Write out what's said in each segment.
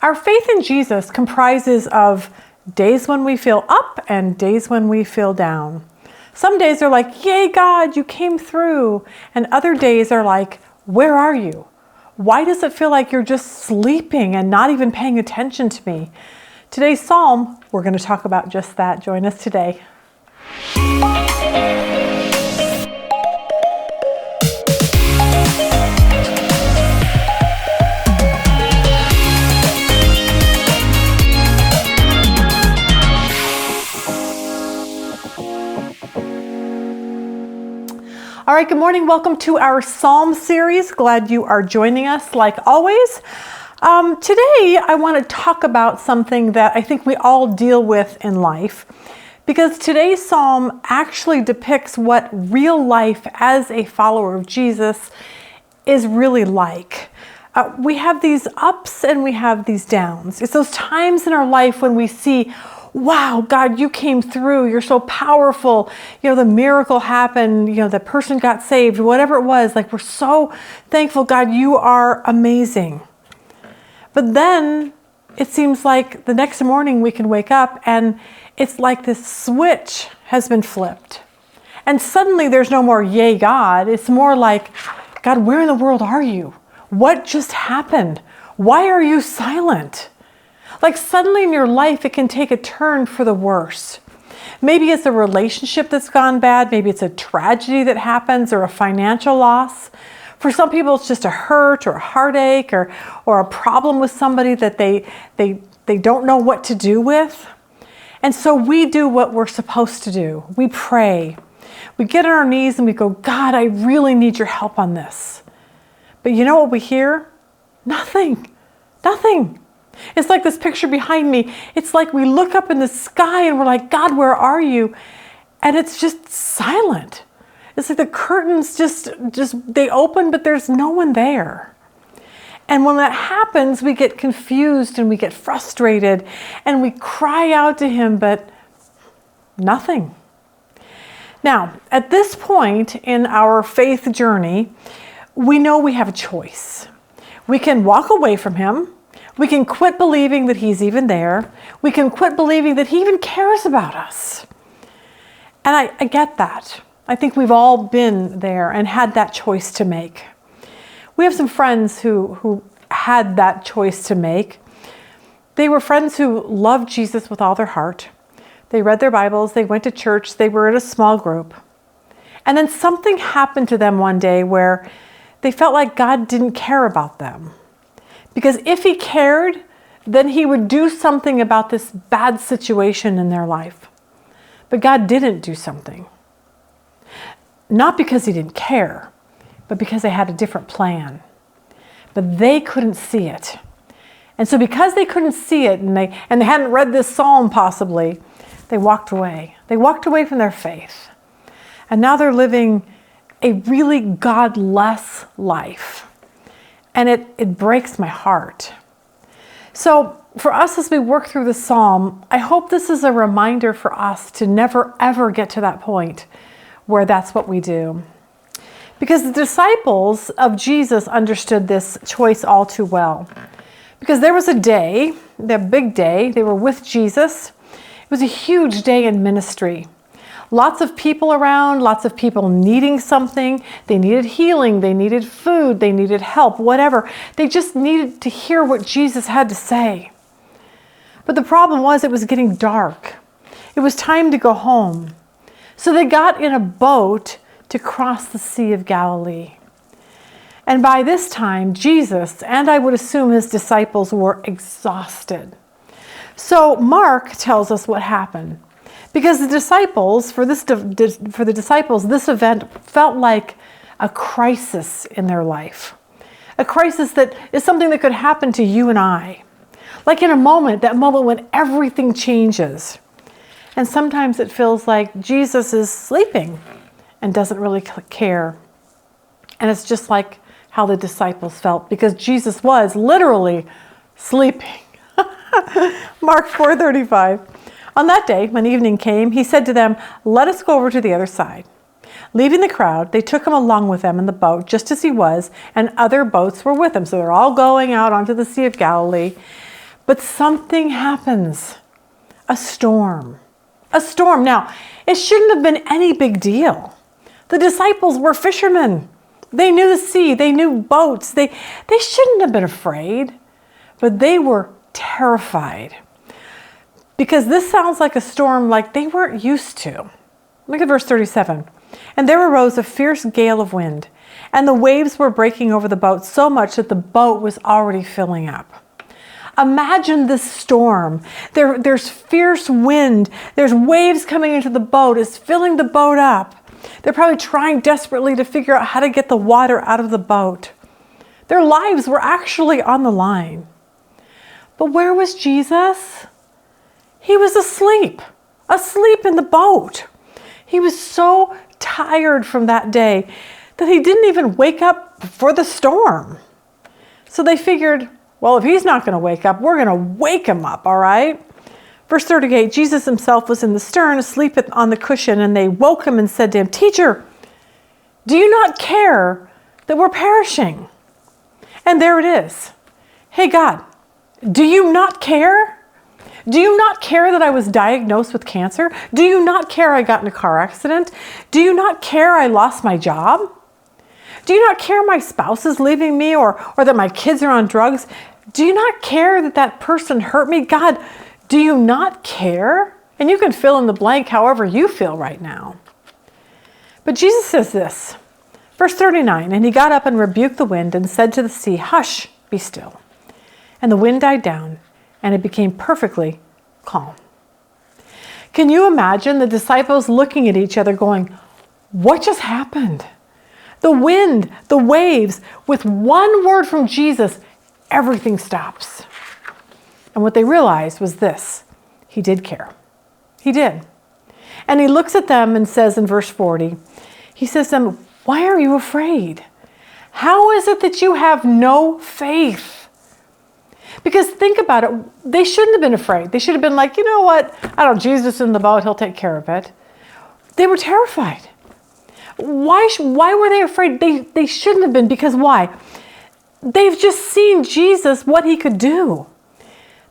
Our faith in Jesus comprises of days when we feel up and days when we feel down. Some days are like, yay, God, you came through. And other days are like, where are you? Why does it feel like you're just sleeping and not even paying attention to me? Today's Psalm, we're going to talk about just that. Join us today. All right, good morning. Welcome to our Psalm series. Glad you are joining us like always. Today, I want to talk about something that I think we all deal with in life, because today's Psalm actually depicts what real life as a follower of Jesus is really like. We have these ups and we have these downs. It's those times in our life when we see, wow, God, you came through. You're so powerful. The miracle happened. The person got saved, whatever it was. Like, we're so thankful, God, you are amazing. But then it seems like the next morning we can wake up and it's like this switch has been flipped. And suddenly there's no more, yay, God. It's more like, God, where in the world are you? What just happened? Why are you silent? Like, suddenly in your life, it can take a turn for the worse. Maybe it's a relationship that's gone bad. Maybe it's a tragedy that happens or a financial loss. For some people, it's just a hurt or a heartache or a problem with somebody that they don't know what to do with. And so we do what we're supposed to do. We pray. We get on our knees and we go, God, I really need your help on this. But you know what we hear? Nothing. It's like this picture behind me. It's like we look up in the sky and we're like, God, where are you? And it's just silent. It's like the curtains just they open, but there's no one there. And when that happens, we get confused and we get frustrated and we cry out to him, but nothing. Now, at this point in our faith journey, we know we have a choice. We can walk away from him. We can quit believing that he's even there. We can quit believing that he even cares about us. And I get that. I think we've all been there and had that choice to make. We have some friends who had that choice to make. They were friends who loved Jesus with all their heart. They read their Bibles, they went to church, they were in a small group. And then something happened to them one day where they felt like God didn't care about them. Because if he cared, then he would do something about this bad situation in their life. But God didn't do something. Not because he didn't care, but because they had a different plan. But they couldn't see it. And so because they couldn't see it and they hadn't read this psalm possibly, they walked away. They walked away from their faith. And now they're living a really godless life. And it breaks my heart. So for us, as we work through the psalm, I hope this is a reminder for us to never, ever get to that point where that's what we do. Because the disciples of Jesus understood this choice all too well. Because there was a day, the big day, they were with Jesus. It was a huge day in ministry. Lots of people around, lots of people needing something. They needed healing, they needed food, they needed help, whatever. They just needed to hear what Jesus had to say. But the problem was it was getting dark. It was time to go home. So they got in a boat to cross the Sea of Galilee. And by this time, Jesus, and I would assume his disciples, were exhausted. So Mark tells us what happened. Because the disciples, for the disciples, this event felt like a crisis in their life. A crisis that is something that could happen to you and I. Like in a moment, that moment when everything changes. And sometimes it feels like Jesus is sleeping and doesn't really care. And it's just like how the disciples felt, because Jesus was literally sleeping. Mark 4:35. On that day, when evening came, he said to them, "Let us go over to the other side." Leaving the crowd, they took him along with them in the boat, just as he was, and other boats were with him. So they're all going out onto the Sea of Galilee. But something happens. A storm. A storm. Now, it shouldn't have been any big deal. The disciples were fishermen. They knew the sea. They knew boats. They shouldn't have been afraid. But they were terrified. Because this sounds like a storm like they weren't used to. Look at verse 37. And there arose a fierce gale of wind, and the waves were breaking over the boat so much that the boat was already filling up. Imagine this storm. There's fierce wind. There's waves coming into the boat. It's filling the boat up. They're probably trying desperately to figure out how to get the water out of the boat. Their lives were actually on the line. But where was Jesus? He was asleep in the boat. He was so tired from that day that he didn't even wake up for the storm. So they figured, well, if he's not going to wake up, we're going to wake him up, all right? Verse 38, Jesus himself was in the stern, asleep on the cushion, and they woke him and said to him, Teacher, do you not care that we're perishing? And there it is. Hey, God, do you not care? Do you not care that I was diagnosed with cancer? Do you not care I got in a car accident? Do you not care I lost my job? Do you not care my spouse is leaving me or that my kids are on drugs? Do you not care that that person hurt me? God, do you not care? And you can fill in the blank however you feel right now. But Jesus says this, verse 39, and he got up and rebuked the wind and said to the sea, Hush, be still. And the wind died down, and it became perfectly calm. Can you imagine the disciples looking at each other going, what just happened? The wind, the waves, with one word from Jesus, everything stops. And what they realized was this, he did care. He did. And he looks at them and says in verse 40, he says to them, why are you afraid? How is it that you have no faith? Because think about it, they shouldn't have been afraid. They should have been like, you know what? I don't know, Jesus in the boat, he'll take care of it. They were terrified. Why were they afraid? They shouldn't have been, because why? They've just seen Jesus, what he could do.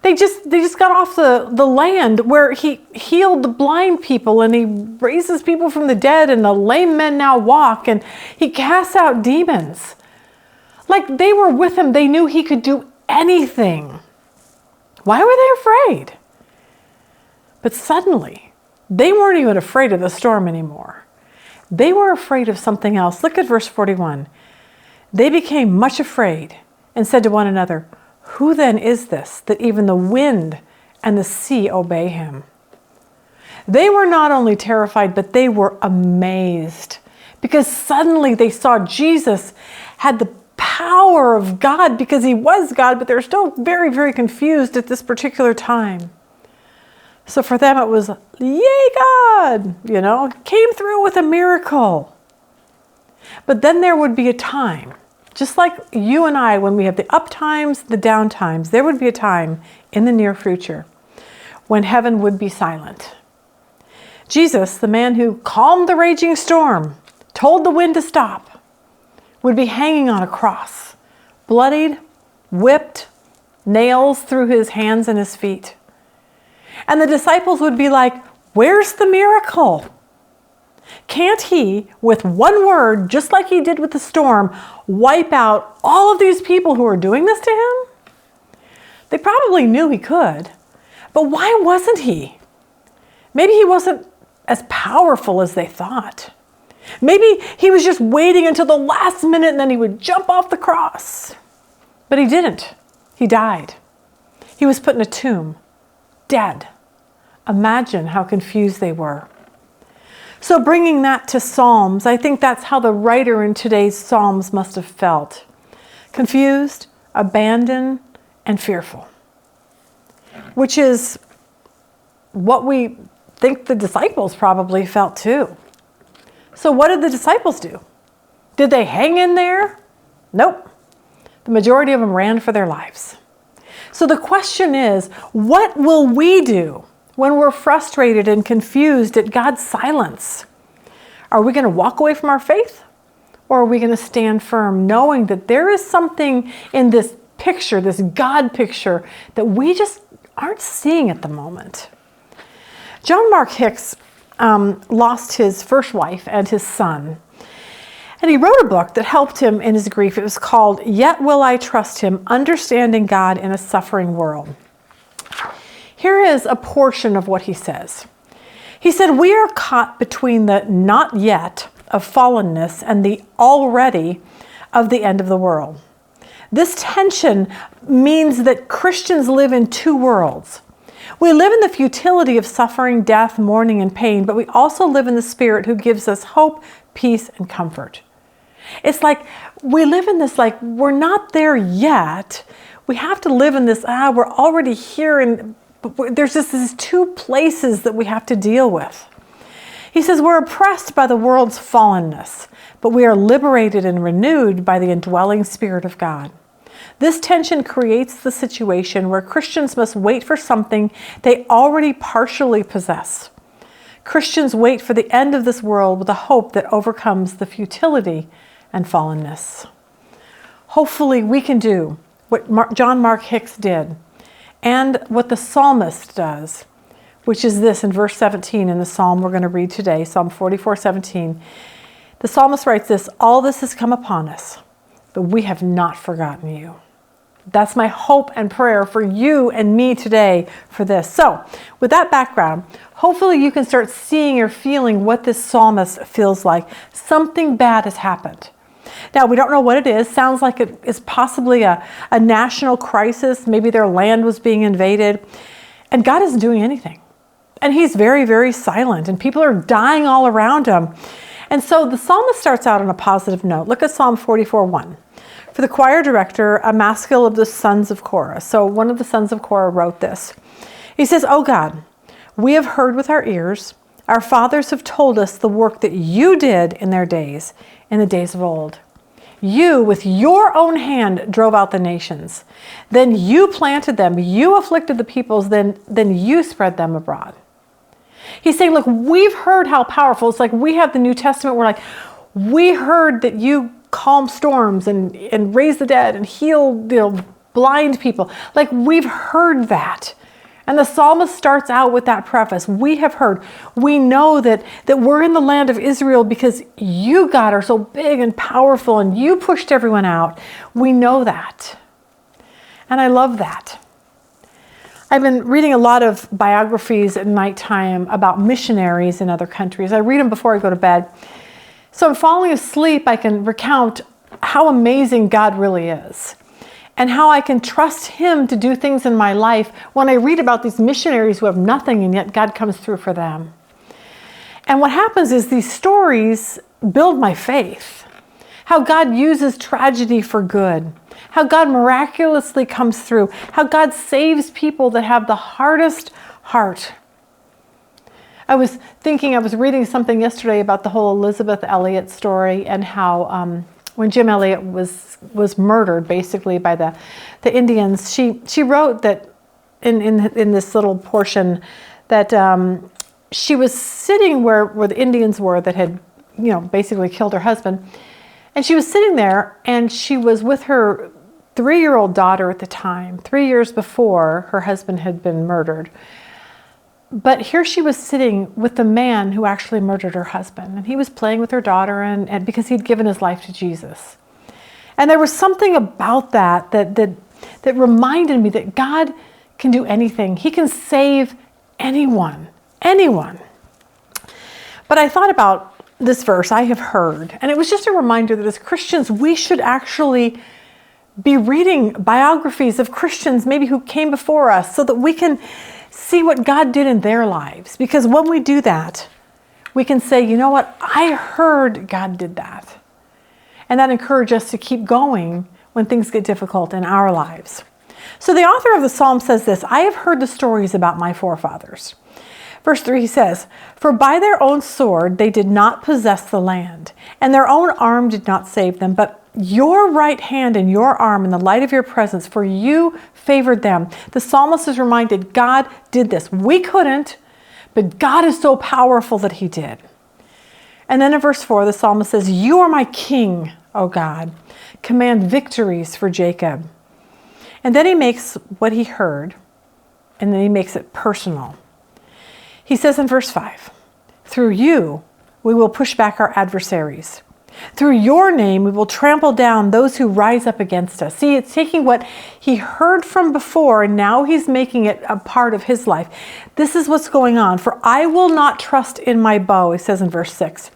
They just got off the land where he healed the blind people and he raises people from the dead and the lame men now walk and he casts out demons. Like they were with him. They knew he could do anything. Why were they afraid? But suddenly, they weren't even afraid of the storm anymore. They were afraid of something else. Look at verse 41. They became much afraid and said to one another, who then is this that even the wind and the sea obey him? They were not only terrified, but they were amazed because suddenly they saw Jesus had the power of God because he was God, but they're still very, very confused at this particular time. So for them it was, yay God, came through with a miracle. But then there would be a time, just like you and I, when we have the up times, the down times, there would be a time in the near future when heaven would be silent. Jesus, the man who calmed the raging storm, told the wind to stop, would be hanging on a cross, bloodied, whipped, nails through his hands and his feet. And the disciples would be like, where's the miracle? Can't he, with one word, just like he did with the storm, wipe out all of these people who are doing this to him? They probably knew he could, but why wasn't he? Maybe he wasn't as powerful as they thought. Maybe he was just waiting until the last minute and then he would jump off the cross. But he didn't. He died. He was put in a tomb, dead. Imagine how confused they were. So bringing that to Psalms, I think that's how the writer in today's Psalms must have felt. Confused, abandoned, and fearful. Which is what we think the disciples probably felt too. So what did the disciples do? Did they hang in there? Nope. The majority of them ran for their lives. So the question is, what will we do when we're frustrated and confused at God's silence? Are we going to walk away from our faith? Or are we going to stand firm knowing that there is something in this picture, this God picture that we just aren't seeing at the moment. John Mark Hicks lost his first wife and his son. And he wrote a book that helped him in his grief. It was called Yet Will I Trust Him, Understanding God in a Suffering World. Here is a portion of what he says. He said, we are caught between the not yet of fallenness and the already of the end of the world. This tension means that Christians live in two worlds. We live in the futility of suffering, death, mourning, and pain, but we also live in the Spirit who gives us hope, peace, and comfort. It's like we live in this, like we're not there yet. We have to live in this, we're already here, and there's just these two places that we have to deal with. He says, we're oppressed by the world's fallenness, but we are liberated and renewed by the indwelling Spirit of God. This tension creates the situation where Christians must wait for something they already partially possess. Christians wait for the end of this world with a hope that overcomes the futility and fallenness. Hopefully we can do what John Mark Hicks did and what the psalmist does, which is this in verse 17 in the psalm we're going to read today, Psalm 44:17. The psalmist writes this, all this has come upon us, but we have not forgotten you. That's my hope and prayer for you and me today for this. So with that background, hopefully you can start seeing or feeling what this psalmist feels like. Something bad has happened. Now, we don't know what it is. Sounds like it is possibly a national crisis. Maybe their land was being invaded. And God isn't doing anything. And he's very, very silent. And people are dying all around him. And so the psalmist starts out on a positive note. Look at Psalm 44:1. For the choir director, a maskil of the sons of Korah. So one of the sons of Korah wrote this. He says, O God, we have heard with our ears. Our fathers have told us the work that you did in their days, in the days of old. You, with your own hand, drove out the nations. Then you planted them. You afflicted the peoples. Then you spread them abroad. He's saying, look, we've heard how powerful. It's like we have the New Testament. We're like, we heard that you calm storms and raise the dead and heal blind people. Like we've heard that. And the psalmist starts out with that preface. We have heard. We know that we're in the land of Israel because you, God, are so big and powerful and you pushed everyone out. We know that. And I love that. I've been reading a lot of biographies at nighttime about missionaries in other countries. I read them before I go to bed. So I'm falling asleep, I can recount how amazing God really is. And how I can trust him to do things in my life when I read about these missionaries who have nothing and yet God comes through for them. And what happens is these stories build my faith. How God uses tragedy for good. How God miraculously comes through. How God saves people that have the hardest heart. I was reading something yesterday about the whole Elizabeth Elliot story and how when Jim Elliot was murdered basically by the Indians, she wrote that in this little portion that she was sitting where the Indians were that had basically killed her husband, and she was sitting there and she was with her 3-year-old daughter at the time, 3 years before her husband had been murdered. But here she was sitting with the man who actually murdered her husband. And he was playing with her daughter and because he'd given his life to Jesus. And there was something about that reminded me that God can do anything. He can save anyone. But I thought about this verse, I have heard. And it was just a reminder that as Christians, we should actually be reading biographies of Christians maybe who came before us so that we can see what God did in their lives. Because when we do that, we can say, you know what? I heard God did that. And that encourages us to keep going when things get difficult in our lives. So the author of the psalm says this, I have heard the stories about my forefathers. Verse 3 he says, for by their own sword they did not possess the land, and their own arm did not save them, but your right hand and your arm in the light of your presence, for you favored them. The psalmist is reminded God did this. We couldn't, but God is so powerful that he did. And then in verse 4, the psalmist says, you are my king, O God. Command victories for Jacob. And then he makes what he heard, and then he makes it personal. He says in verse 5, through you, we will push back our adversaries. Through your name, we will trample down those who rise up against us. See, it's taking what he heard from before, and now he's making it a part of his life. This is what's going on. For I will not trust in my bow, he says in verse 6,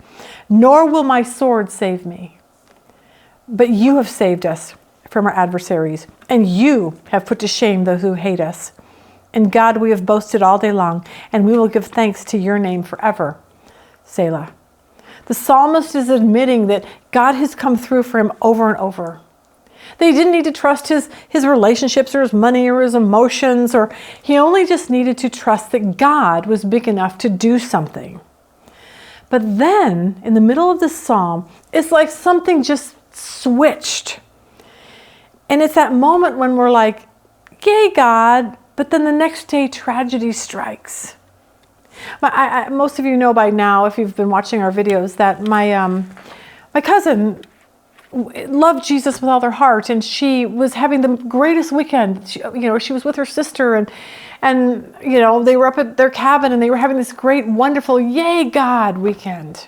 nor will my sword save me. But you have saved us from our adversaries, and you have put to shame those who hate us. In God we have boasted all day long, and we will give thanks to your name forever. Selah. The psalmist is admitting that God has come through for him over and over. That he didn't need to trust his relationships or his money or his emotions, or he only just needed to trust that God was big enough to do something. But then, in the middle of this psalm, it's like something just switched. And it's that moment when we're like, yay, God, but then the next day tragedy strikes. Most of you know by now, if you've been watching our videos, that my cousin loved Jesus with all their heart, and she was having the greatest weekend. She was with her sister, and they were up at their cabin, and they were having this great, wonderful, yay God weekend.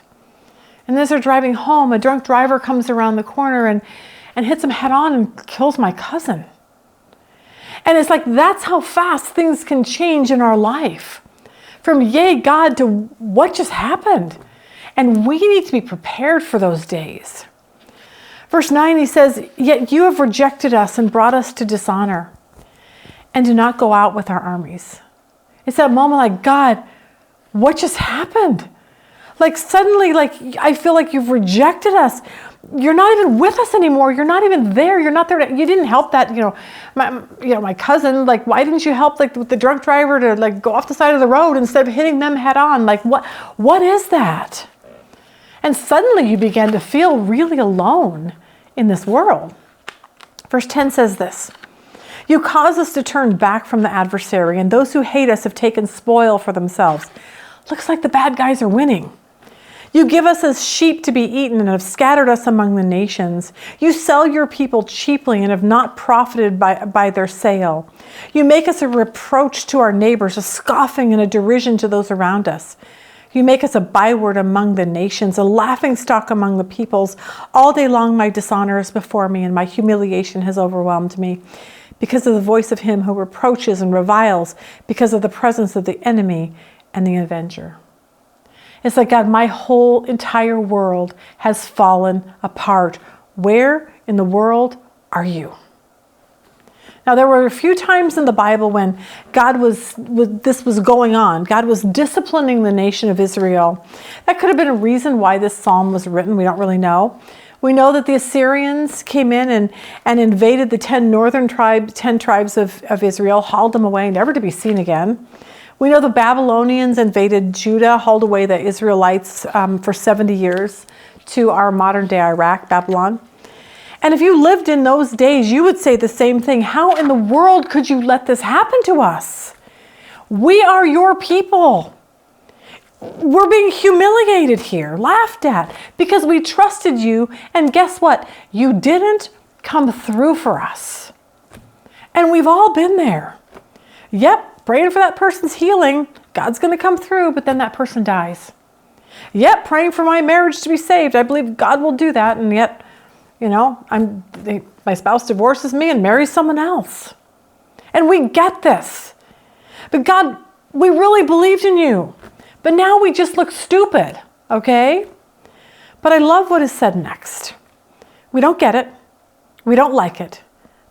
And as they're driving home, a drunk driver comes around the corner and hits him head on and kills my cousin. And it's like, that's how fast things can change in our life. From yay God to what just happened. And we need to be prepared for those days. Verse 9, he says, yet you have rejected us and brought us to dishonor, and do not go out with our armies. It's that moment like, God, what just happened? Like suddenly, I feel like you've rejected us. You're not even with us anymore. You're not even there. You're not there. You didn't help that, my cousin. Like, why didn't you help with the drunk driver to go off the side of the road instead of hitting them head on? Like, what is that? And suddenly you began to feel really alone in this world. Verse 10 says this, you cause us to turn back from the adversary, and those who hate us have taken spoil for themselves. Looks like the bad guys are winning. You give us as sheep to be eaten and have scattered us among the nations. You sell your people cheaply and have not profited by their sale. You make us a reproach to our neighbors, a scoffing and a derision to those around us. You make us a byword among the nations, a laughingstock among the peoples. All day long my dishonor is before me, and my humiliation has overwhelmed me, because of the voice of him who reproaches and reviles, because of the presence of the enemy and the avenger. It's like, God, my whole entire world has fallen apart. Where in the world are you? Now, there were a few times in the Bible when this was going on. God was disciplining the nation of Israel. That could have been a reason why this psalm was written. We don't really know. We know that the Assyrians came in and invaded the 10 tribes of Israel, hauled them away, never to be seen again. We know the Babylonians invaded Judah, hauled away the Israelites for 70 years to our modern day Iraq, Babylon. And if you lived in those days, you would say the same thing. How in the world could you let this happen to us? We are your people. We're being humiliated here, laughed at, because we trusted you, and guess what? You didn't come through for us. And we've all been there. Yep. Praying for that person's healing, God's going to come through, but then that person dies. Yep, praying for my marriage to be saved. I believe God will do that, and yet, my spouse divorces me and marries someone else. And we get this. But God, we really believed in you. But now we just look stupid, okay? But I love what is said next. We don't get it. We don't like it.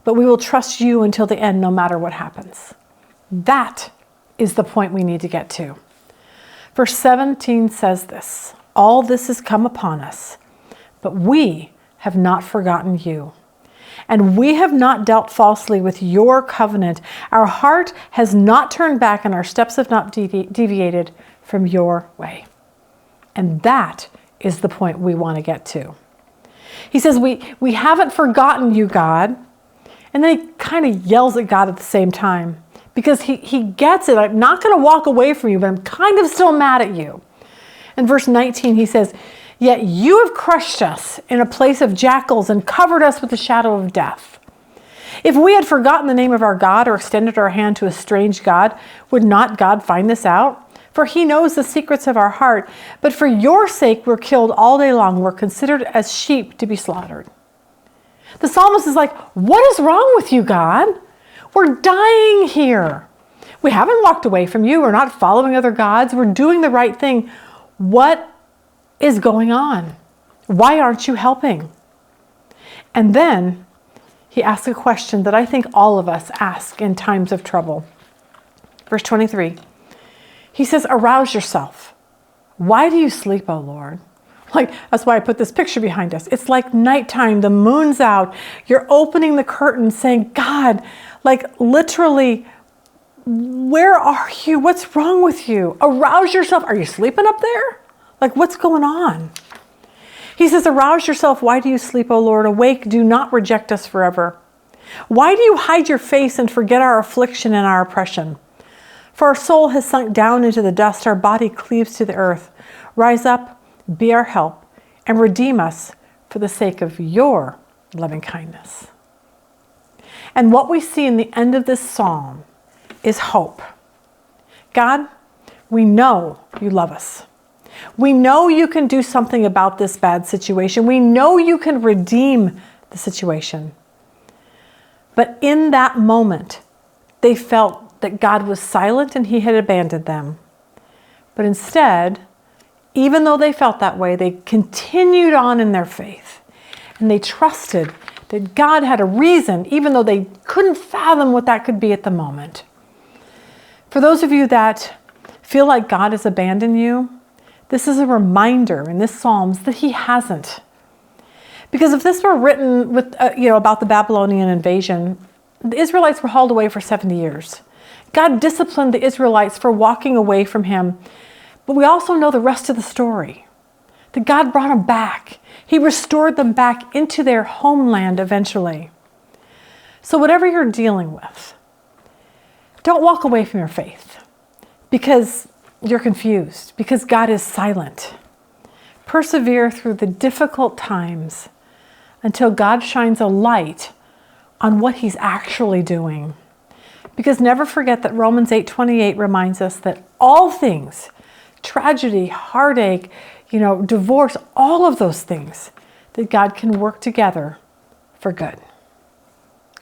But we will trust you until the end, no matter what happens. That is the point we need to get to. Verse 17 says this, all this has come upon us, but we have not forgotten you. And we have not dealt falsely with your covenant. Our heart has not turned back, and our steps have not deviated from your way. And that is the point we want to get to. He says, we haven't forgotten you, God. And then he kind of yells at God at the same time. Because he gets it. I'm not going to walk away from you, but I'm kind of still mad at you. In verse 19, he says, yet you have crushed us in a place of jackals and covered us with the shadow of death. If we had forgotten the name of our God or extended our hand to a strange God, would not God find this out? For he knows the secrets of our heart. But for your sake, we're killed all day long. We're considered as sheep to be slaughtered. The psalmist is like, what is wrong with you, God? We're dying here. We haven't walked away from you. We're not following other gods. We're doing the right thing. What is going on? Why aren't you helping? And then he asks a question that I think all of us ask in times of trouble. Verse 23, he says, arouse yourself. Why do you sleep, O Lord? Like, that's why I put this picture behind us. It's like nighttime, the moon's out. You're opening the curtain saying, God, like literally, where are you? What's wrong with you? Arouse yourself. Are you sleeping up there? Like, what's going on? He says, arouse yourself. Why do you sleep, O Lord? Awake, do not reject us forever. Why do you hide your face and forget our affliction and our oppression? For our soul has sunk down into the dust. Our body cleaves to the earth. Rise up, be our help, and redeem us for the sake of your loving kindness. And what we see in the end of this psalm is hope. God, we know you love us. We know you can do something about this bad situation. We know you can redeem the situation. But in that moment, they felt that God was silent and he had abandoned them. But instead, even though they felt that way, they continued on in their faith. And they trusted that God had a reason, even though they couldn't fathom what that could be at the moment. For those of you that feel like God has abandoned you, this is a reminder in this Psalms that he hasn't. Because if this were written with, about the Babylonian invasion, the Israelites were hauled away for 70 years. God disciplined the Israelites for walking away from him. But we also know the rest of the story, that God brought them back. He restored them back into their homeland eventually. So whatever you're dealing with, don't walk away from your faith because you're confused, because God is silent. Persevere through the difficult times until God shines a light on what he's actually doing. Because never forget that Romans 8:28 reminds us that all things, tragedy, heartache, divorce, all of those things, that God can work together for good.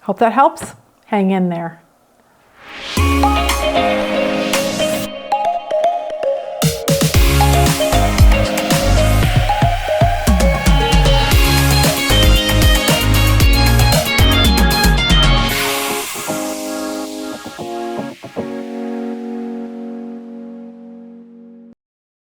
Hope that helps. Hang in there.